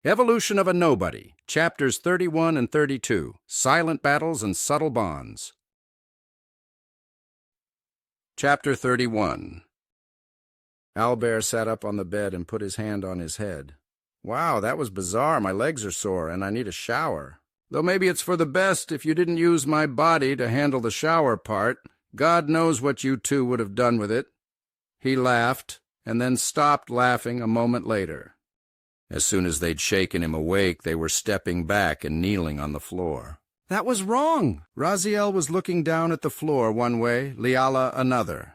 Evolution of a Nobody, Chapters 31 and 32, Silent Battles and Subtle Bonds. Chapter 31. Albert sat up on the bed and put his hand on his head. Wow, that was bizarre. My legs are sore and I need a shower. Though maybe it's for the best if you didn't use my body to handle the shower part. God knows what you two would have done with it. He laughed, and then stopped laughing a moment later. As soon as they'd shaken him awake, they were stepping back and kneeling on the floor. That was wrong. Raziel was looking down at the floor one way, Liala another.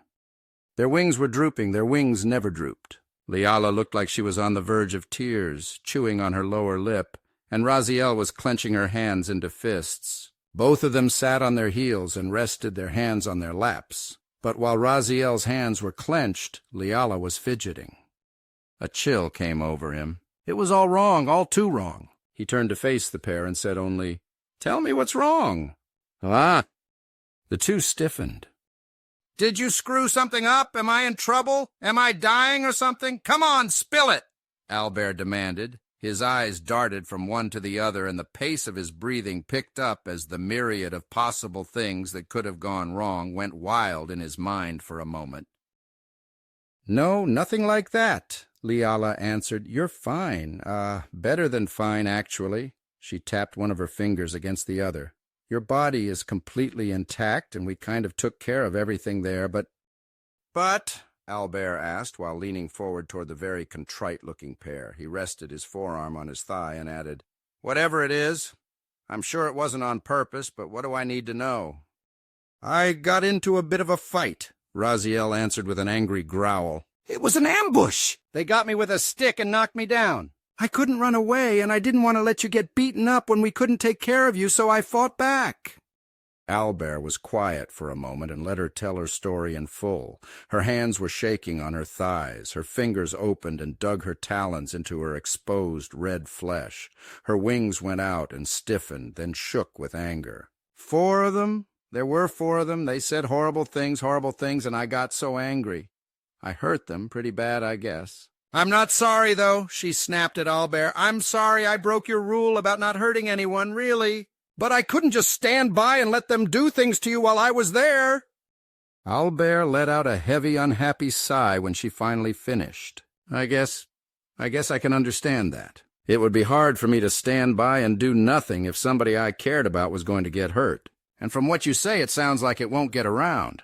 Their wings were drooping. Their wings never drooped. Liala looked like she was on the verge of tears, chewing on her lower lip, and Raziel was clenching her hands into fists. Both of them sat on their heels and rested their hands on their laps. But while Raziel's hands were clenched, Liala was fidgeting. A chill came over him. It was all wrong, all too wrong. He turned to face the pair and said only, "Tell me what's wrong." "Ah." The two stiffened. "Did you screw something up? Am I in trouble? Am I dying or something? Come on, spill it," Albert demanded. His eyes darted from one to the other, and the pace of his breathing picked up as the myriad of possible things that could have gone wrong went wild in his mind for a moment. "No, nothing like that," Liala answered. "You're fine. Better than fine, actually." She tapped one of her fingers against the other. "Your body is completely intact, and we kind of took care of everything there, but—" "But?" Albert asked, while leaning forward toward the very contrite-looking pair. He rested his forearm on his thigh and added, "Whatever it is, I'm sure it wasn't on purpose, but what do I need to know?" "I got into a bit of a fight," Raziel answered with an angry growl. "It was an ambush! They got me with a stick and knocked me down. I couldn't run away, and I didn't want to let you get beaten up when we couldn't take care of you, so I fought back." Albert was quiet for a moment and let her tell her story in full. Her hands were shaking on her thighs. Her fingers opened and dug her talons into her exposed red flesh. Her wings went out and stiffened, then shook with anger. "4 of them? There were 4 of them. They said horrible things, and I got so angry. I hurt them pretty bad, I guess." "I'm not sorry, though," she snapped at Albert. "I'm sorry I broke your rule about not hurting anyone, really. But I couldn't just stand by and let them do things to you while I was there." Albert let out a heavy, unhappy sigh when she finally finished. I guess I can understand that. It would be hard for me to stand by and do nothing if somebody I cared about was going to get hurt. And from what you say, it sounds like it won't get around."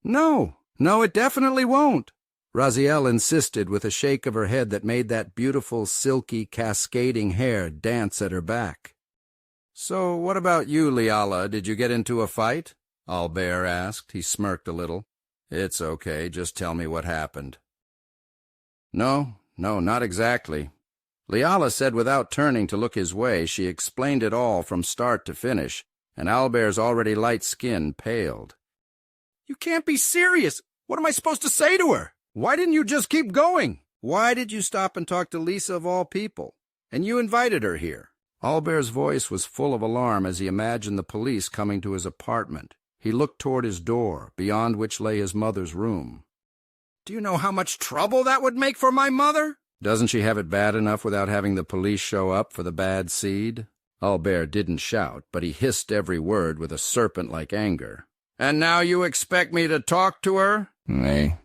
No, it definitely won't," Raziel insisted with a shake of her head that made that beautiful, silky, cascading hair dance at her back. "So what about you, Liala? Did you get into a fight?" Albert asked. He smirked a little. "It's okay. Just tell me what happened." No, not exactly." Liala said without turning to look his way. She explained it all from start to finish, and Albert's already light skin paled. "You can't be serious! What am I supposed to say to her? Why didn't you just keep going? Why did you stop and talk to Lisa of all people? And you invited her here." Albert's voice was full of alarm as he imagined the police coming to his apartment. He looked toward his door, beyond which lay his mother's room. "Do you know how much trouble that would make for my mother?" "Doesn't she have it bad enough without having the police show up for the bad seed?" Albert didn't shout, but he hissed every word with a serpent-like anger. "And now you expect me to talk to her?" "Nay."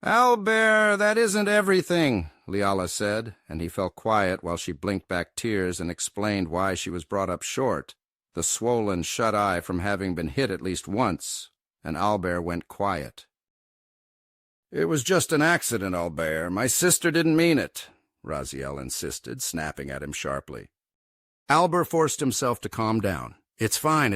"Albert, that isn't everything," Liala said, and he fell quiet while she blinked back tears and explained why she was brought up short, the swollen shut eye from having been hit at least once, and Albert went quiet. "It was just an accident, Albert. My sister didn't mean it," Raziel insisted, snapping at him sharply. Albert forced himself to calm down. It's fine.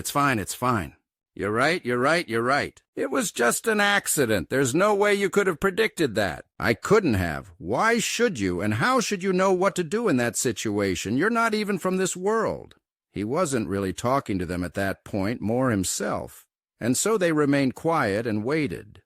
You're right. It was just an accident. There's no way you could have predicted that. I couldn't have. Why should you, and how should you know what to do in that situation? You're not even from this world." He wasn't really talking to them at that point, more himself, and so they remained quiet and waited.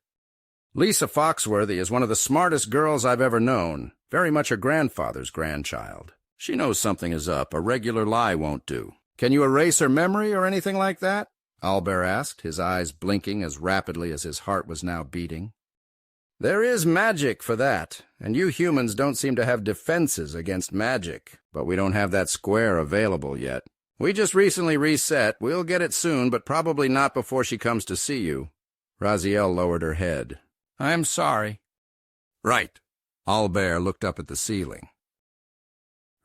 "Lisa Foxworthy is one of the smartest girls I've ever known, very much her grandfather's grandchild. She knows something is up. A regular lie won't do. Can you erase her memory or anything like that?" Albert asked, his eyes blinking as rapidly as his heart was now beating. There is magic for that, and you humans don't seem to have defenses against magic, but we don't have that square available yet. We just recently reset. We'll get it soon, but probably not before she comes to see you. Raziel lowered her head. I'm sorry. Right. Albert looked up at the ceiling.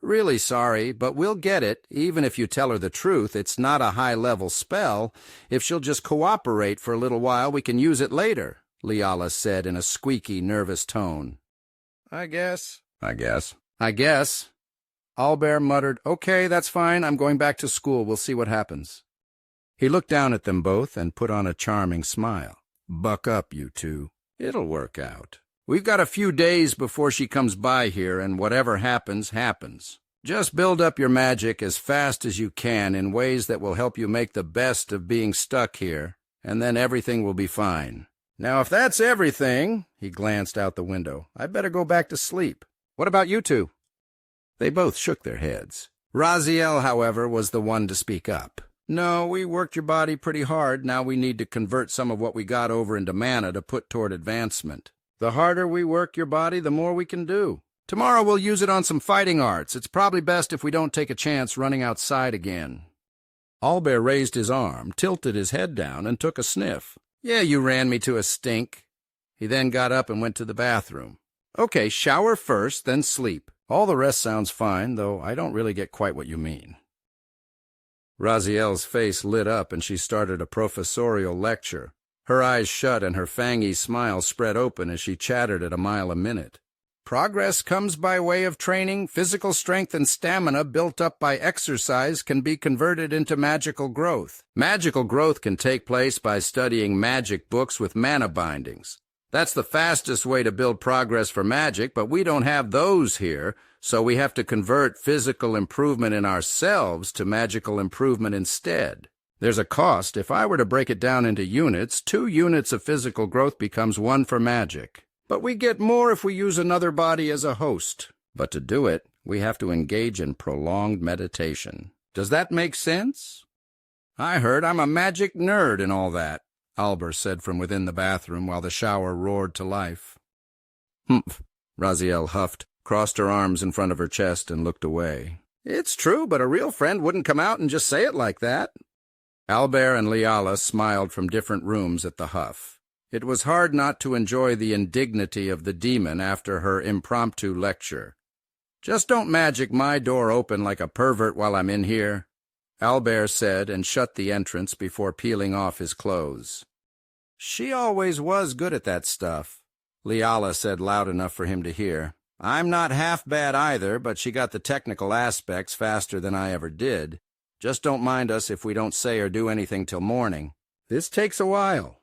Really sorry, but we'll get it. Even if you tell her the truth, it's not a high-level spell. If she'll just cooperate for a little while, we can use it later, Liala said in a squeaky, nervous tone. I guess. Albert muttered, Okay, that's fine. I'm going back to school. We'll see what happens. He looked down at them both and put on a charming smile. Buck up, you two. It'll work out. We've got a few days before she comes by here, and whatever happens, happens. Just build up your magic as fast as you can in ways that will help you make the best of being stuck here, and then everything will be fine. Now, if that's everything, he glanced out the window, I'd better go back to sleep. What about you two? They both shook their heads. Raziel, however, was the one to speak up. No, we worked your body pretty hard. Now we need to convert some of what we got over into mana to put toward advancement. The harder we work your body, the more we can do. Tomorrow we'll use it on some fighting arts. It's probably best if we don't take a chance running outside again. Albert raised his arm, tilted his head down, and took a sniff. Yeah, you ran me to a stink. He then got up and went to the bathroom. Okay, shower first, then sleep. All the rest sounds fine, though I don't really get quite what you mean. Raziel's face lit up and she started a professorial lecture. Her eyes shut and her fangy smile spread open as she chattered at a mile a minute. Progress comes by way of training. Physical strength and stamina built up by exercise can be converted into magical growth. Magical growth can take place by studying magic books with mana bindings. That's the fastest way to build progress for magic, but we don't have those here, so we have to convert physical improvement in ourselves to magical improvement instead. There's a cost. If I were to break it down into units, 2 units of physical growth becomes 1 for magic. But we get more if we use another body as a host. But to do it, we have to engage in prolonged meditation. Does that make sense? I heard I'm a magic nerd and all that, Albert said from within the bathroom while the shower roared to life. Humph, Raziel huffed, crossed her arms in front of her chest and looked away. It's true, but a real friend wouldn't come out and just say it like that. Albert and Liala smiled from different rooms at the huff. It was hard not to enjoy the indignity of the demon after her impromptu lecture. Just don't magic my door open like a pervert while I'm in here, Albert said and shut the entrance before peeling off his clothes. She always was good at that stuff, Liala said loud enough for him to hear. I'm not half bad either, but she got the technical aspects faster than I ever did. Just don't mind us if we don't say or do anything till morning. This takes a while.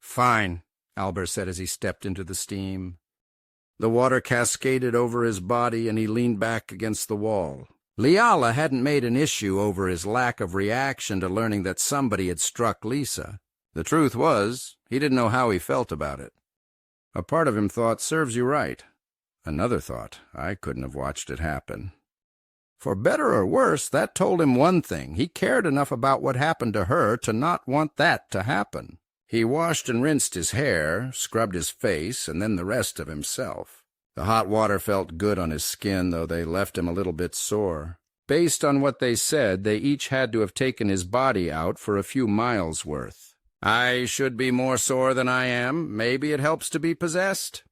Fine, Albert said as he stepped into the steam. The water cascaded over his body and he leaned back against the wall. Liala hadn't made an issue over his lack of reaction to learning that somebody had struck Lisa. The truth was, he didn't know how he felt about it. A part of him thought, serves you right. Another thought, I couldn't have watched it happen. For better or worse, that told him one thing. He cared enough about what happened to her to not want that to happen. He washed and rinsed his hair, scrubbed his face, and then the rest of himself. The hot water felt good on his skin, though they left him a little bit sore. Based on what they said, they each had to have taken his body out for a few miles' worth. I should be more sore than I am. Maybe it helps to be possessed.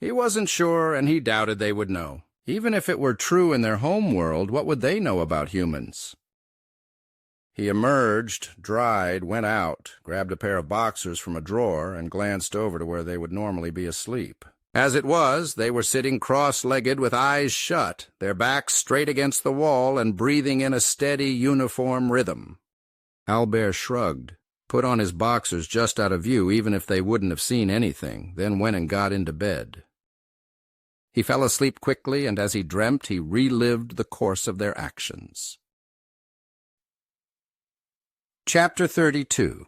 He wasn't sure, and he doubted they would know. Even if it were true in their home world, what would they know about humans? He emerged, dried, went out, grabbed a pair of boxers from a drawer, and glanced over to where they would normally be asleep. As it was, they were sitting cross-legged with eyes shut, their backs straight against the wall and breathing in a steady, uniform rhythm. Albert shrugged, put on his boxers just out of view even if they wouldn't have seen anything, then went and got into bed. He fell asleep quickly, and as he dreamt, he relived the course of their actions. Chapter 32.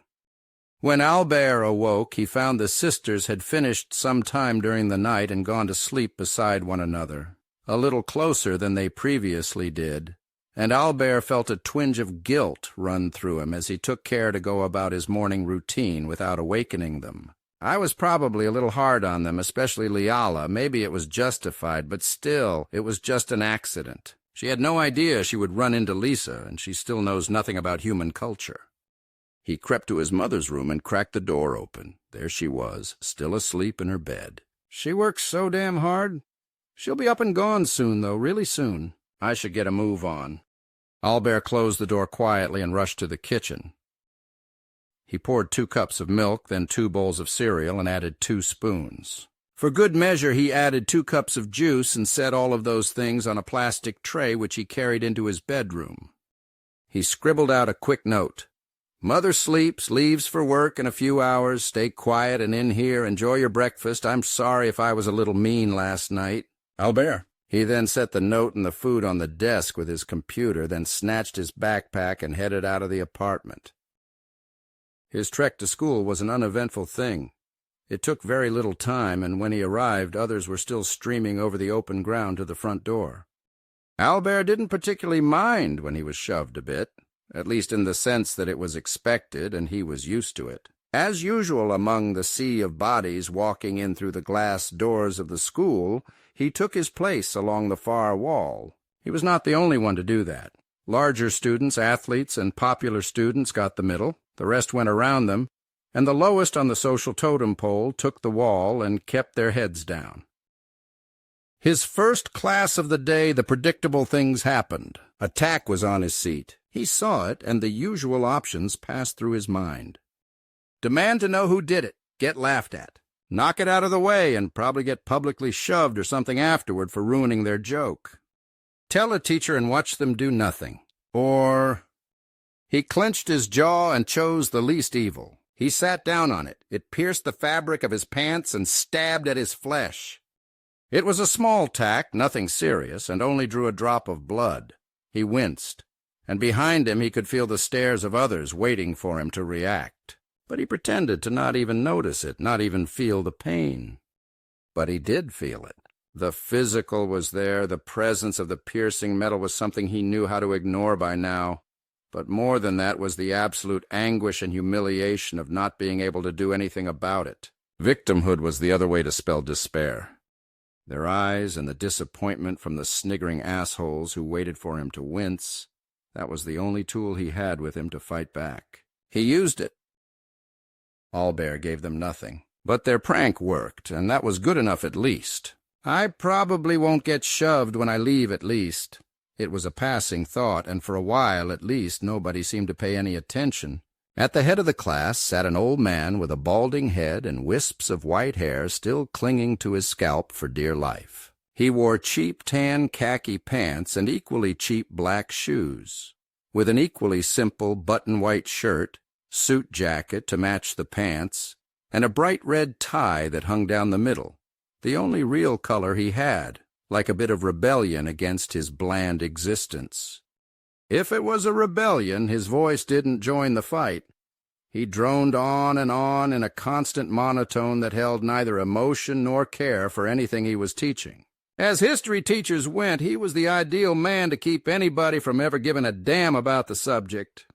When Albert awoke, he found the sisters had finished some time during the night and gone to sleep beside one another, a little closer than they previously did, and Albert felt a twinge of guilt run through him as he took care to go about his morning routine without awakening them. I was probably a little hard on them, especially Liala. Maybe it was justified, but still, it was just an accident. She had no idea she would run into Lisa, and she still knows nothing about human culture. He crept to his mother's room and cracked the door open. There she was, still asleep in her bed. She works so damn hard. She'll be up and gone soon, though, really soon. I should get a move on. Albert closed the door quietly and rushed to the kitchen. He poured 2 cups of milk, then 2 bowls of cereal, and added 2 spoons. For good measure, he added 2 cups of juice and set all of those things on a plastic tray which he carried into his bedroom. He scribbled out a quick note. Mother sleeps, leaves for work in a few hours. Stay quiet and in here. Enjoy your breakfast. I'm sorry if I was a little mean last night. Albert. He then set the note and the food on the desk with his computer, then snatched his backpack and headed out of the apartment. His trek to school was an uneventful thing. It took very little time, and when he arrived, others were still streaming over the open ground to the front door. Albert didn't particularly mind when he was shoved a bit, at least in the sense that it was expected and he was used to it. As usual among the sea of bodies walking in through the glass doors of the school, he took his place along the far wall. He was not the only one to do that. Larger students, athletes, and popular students got the middle. The rest went around them, and the lowest on the social totem pole took the wall and kept their heads down. His first class of the day, the predictable things happened. A tack was on his seat. He saw it, and the usual options passed through his mind. Demand to know who did it. Get laughed at. Knock it out of the way and probably get publicly shoved or something afterward for ruining their joke. Tell a teacher and watch them do nothing. Or... He clenched his jaw and chose the least evil. He sat down on it. It pierced the fabric of his pants and stabbed at his flesh. It was a small tack, nothing serious, and only drew a drop of blood. He winced, and behind him he could feel the stares of others waiting for him to react. But he pretended to not even notice it, not even feel the pain. But he did feel it. The physical was there, the presence of the piercing metal was something he knew how to ignore by now. But more than that was the absolute anguish and humiliation of not being able to do anything about it. Victimhood was the other way to spell despair. Their eyes and the disappointment from the sniggering assholes who waited for him to wince, that was the only tool he had with him to fight back. He used it. Albert gave them nothing. But their prank worked, and that was good enough at least. I probably won't get shoved when I leave at least. It was a passing thought, and for a while at least nobody seemed to pay any attention. At the head of the class sat an old man with a balding head and wisps of white hair still clinging to his scalp for dear life. He wore cheap tan khaki pants and equally cheap black shoes, with an equally simple button-white shirt, suit jacket to match the pants, and a bright red tie that hung down the middle, the only real color he had, like a bit of rebellion against his bland existence. If it was a rebellion, his voice didn't join the fight. He droned on in a constant monotone that held neither emotion nor care for anything he was teaching. As history teachers went, he was the ideal man to keep anybody from ever giving a damn about the subject.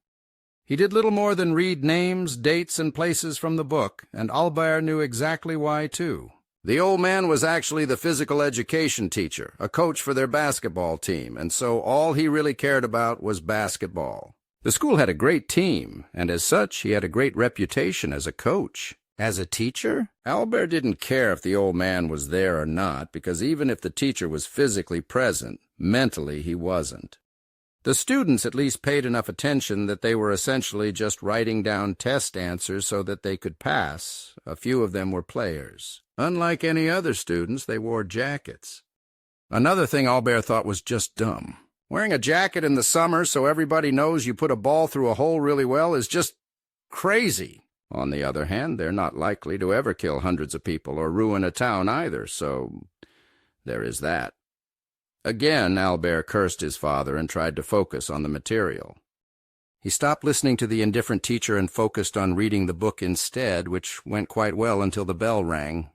He did little more than read names, dates, and places from the book, and Albert knew exactly why, too. The old man was actually the physical education teacher, a coach for their basketball team, and so all he really cared about was basketball. The school had a great team, and as such he had a great reputation as a coach. As a teacher, Albert didn't care if the old man was there or not, because even if the teacher was physically present, mentally he wasn't. The students at least paid enough attention that they were essentially just writing down test answers so that they could pass. A few of them were players. Unlike any other students, they wore jackets. Another thing Albert thought was just dumb. Wearing a jacket in the summer so everybody knows you put a ball through a hole really well is just crazy. On the other hand, they're not likely to ever kill hundreds of people or ruin a town either, so there is that. Again, Albert cursed his father and tried to focus on the material. He stopped listening to the indifferent teacher and focused on reading the book instead, which went quite well until the bell rang.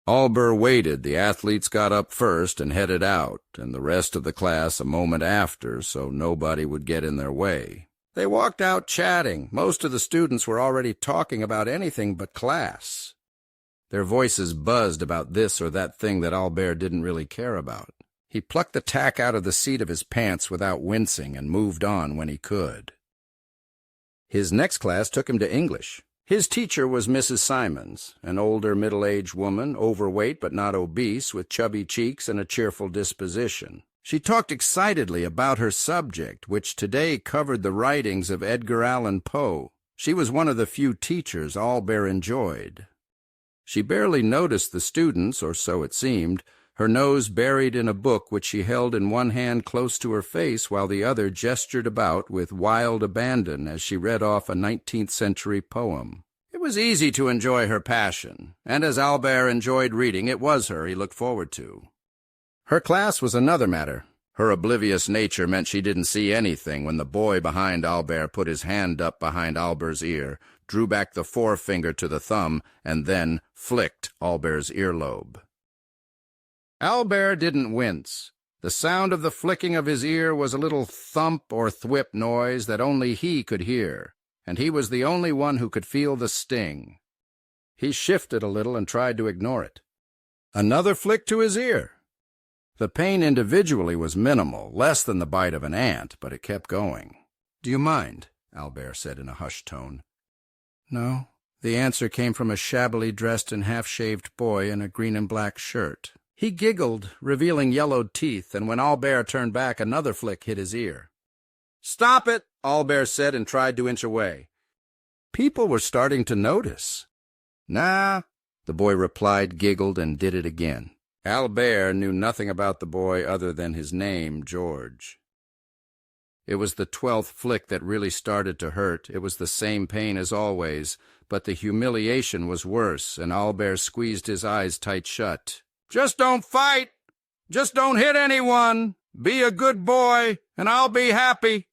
Albert waited. The athletes got up first and headed out, and the rest of the class a moment after, so nobody would get in their way. They walked out chatting. Most of the students were already talking about anything but class. Their voices buzzed about this or that thing that Albert didn't really care about. He plucked the tack out of the seat of his pants without wincing and moved on when he could. His next class took him to English. His teacher was Mrs. Simons, an older middle-aged woman, overweight but not obese, with chubby cheeks and a cheerful disposition. She talked excitedly about her subject, which today covered the writings of Edgar Allan Poe. She was one of the few teachers Albert enjoyed. She barely noticed the students, or so it seemed, her nose buried in a book which she held in one hand close to her face while the other gestured about with wild abandon as she read off a 19th-century poem. It was easy to enjoy her passion, and as Albert enjoyed reading, it was her he looked forward to. Her class was another matter. Her oblivious nature meant she didn't see anything when the boy behind Albert put his hand up behind Albert's ear, drew back the forefinger to the thumb, and then flicked Albert's earlobe. Albert didn't wince. The sound of the flicking of his ear was a little thump or thwip noise that only he could hear, and he was the only one who could feel the sting. He shifted a little and tried to ignore it. Another flick to his ear. The pain individually was minimal, less than the bite of an ant, but it kept going. "Do you mind?" Albert said in a hushed tone. "No." The answer came from a shabbily dressed and half-shaved boy in a green and black shirt. He giggled, revealing yellowed teeth, and when Albert turned back, another flick hit his ear. "Stop it," Albert said and tried to inch away. People were starting to notice. "Nah," the boy replied, giggled, and did it again. Albert knew nothing about the boy other than his name, George. It was the 12th flick that really started to hurt. It was the same pain as always, but the humiliation was worse, and Albert squeezed his eyes tight shut. "Just don't fight! Just don't hit anyone! Be a good boy, and I'll be happy!"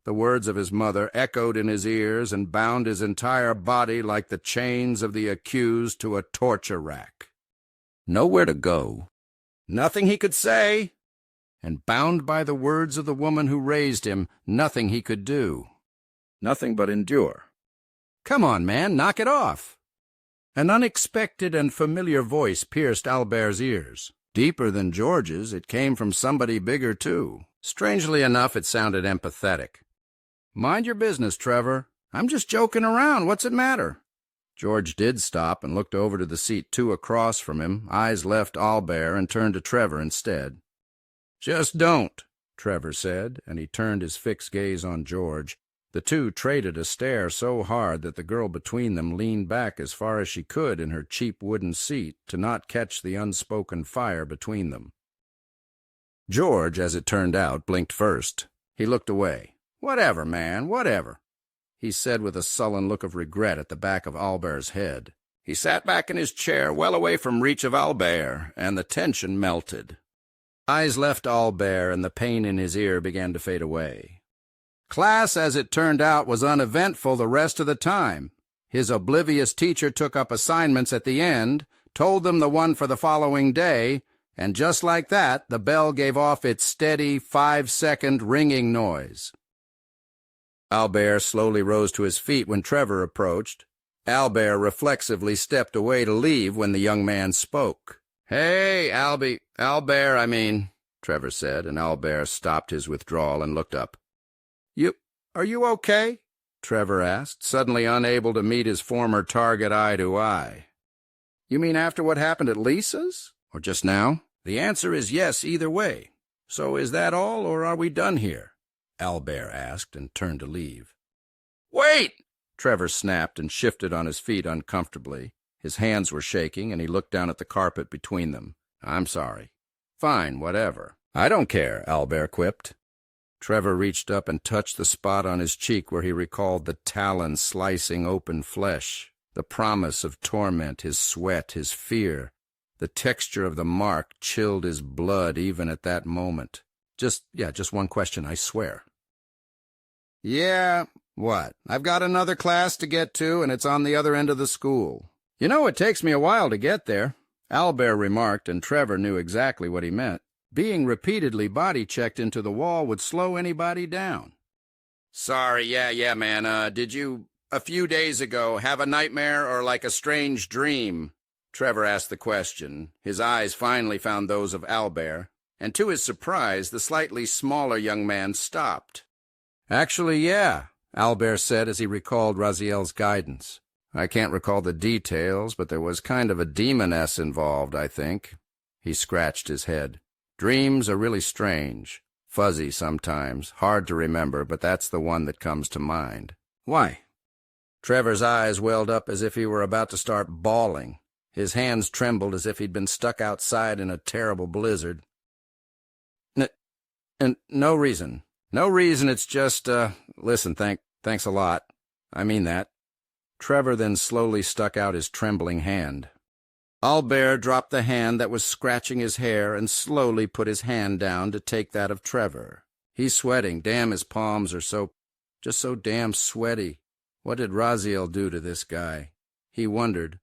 The words of his mother echoed in his ears and bound his entire body like the chains of the accused to a torture rack. Nowhere to go, nothing he could say, and bound by the words of the woman who raised him, nothing he could do. Nothing but endure. "Come on, man, knock it off!" An unexpected and familiar voice pierced Albert's ears. Deeper than George's, it came from somebody bigger, too. Strangely enough, it sounded empathetic. "Mind your business, Trevor. I'm just joking around. What's it matter?" George did stop and looked over to the seat 2 across from him. Eyes left Albert and turned to Trevor instead. "Just don't," Trevor said, and he turned his fixed gaze on George. The two traded a stare so hard that the girl between them leaned back as far as she could in her cheap wooden seat to not catch the unspoken fire between them. George, as it turned out, blinked first. He looked away. "Whatever, man, whatever," he said with a sullen look of regret at the back of Albert's head. He sat back in his chair, well away from reach of Albert, and the tension melted. Eyes left Albert, and the pain in his ear began to fade away. Class, as it turned out, was uneventful the rest of the time. His oblivious teacher took up assignments at the end, told them the one for the following day, and just like that, the bell gave off its steady 5-second ringing noise. Albert slowly rose to his feet when Trevor approached. Albert reflexively stepped away to leave when the young man spoke. "Hey, Albert, I mean," Trevor said, and Albert stopped his withdrawal and looked up. Are you okay?" Trevor asked, suddenly unable to meet his former target eye to eye. "You mean after what happened at Lisa's? Or just now?" "The answer is yes either way. So is that all, or are we done here?" Albert asked and turned to leave. "Wait!" Trevor snapped and shifted on his feet uncomfortably. His hands were shaking, and he looked down at the carpet between them. "I'm sorry." "Fine, whatever." "I don't care," Albert quipped. Trevor reached up and touched the spot on his cheek where he recalled the talon slicing open flesh, the promise of torment, his sweat, his fear. The texture of the mark chilled his blood even at that moment. Just one question, I swear." "Yeah, what? I've got another class to get to, and it's on the other end of the school. You know, it takes me a while to get there," Albert remarked, and Trevor knew exactly what he meant. Being repeatedly body-checked into the wall would slow anybody down. Sorry, yeah, man. Did you, a few days ago, have a nightmare or like a strange dream? Trevor asked the question. His eyes finally found those of Albert, and to his surprise, the slightly smaller young man stopped. Actually, yeah, Albert said as he recalled Raziel's guidance. I can't recall the details, but there was kind of a demoness involved, I think. He scratched his head. Dreams are really strange. Fuzzy sometimes, hard to remember, but that's the one that comes to mind. Why? Trevor's eyes welled up as if he were about to start bawling. His hands trembled as if he'd been stuck outside in a terrible blizzard. No reason. No reason, it's just, listen, thanks a lot. I mean that. Trevor then slowly stuck out his trembling hand. Albert dropped the hand that was scratching his hair and slowly put his hand down to take that of Trevor. He's sweating. Damn, his palms are just so damn sweaty. What did Raziel do to this guy? He wondered.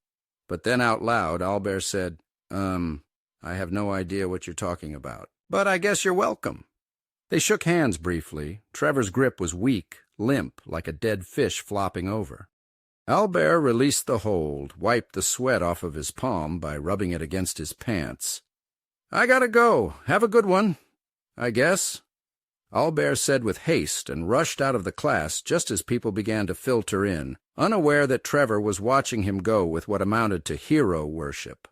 But then out loud, Albert said, I have no idea what you're talking about. But I guess you're welcome. They shook hands briefly. Trevor's grip was weak, limp, like a dead fish flopping over. Albert released the hold, wiped the sweat off of his palm by rubbing it against his pants. I gotta go. Have a good one, I guess. Albert said with haste and rushed out of the class just as people began to filter in, unaware that Trevor was watching him go with what amounted to hero worship.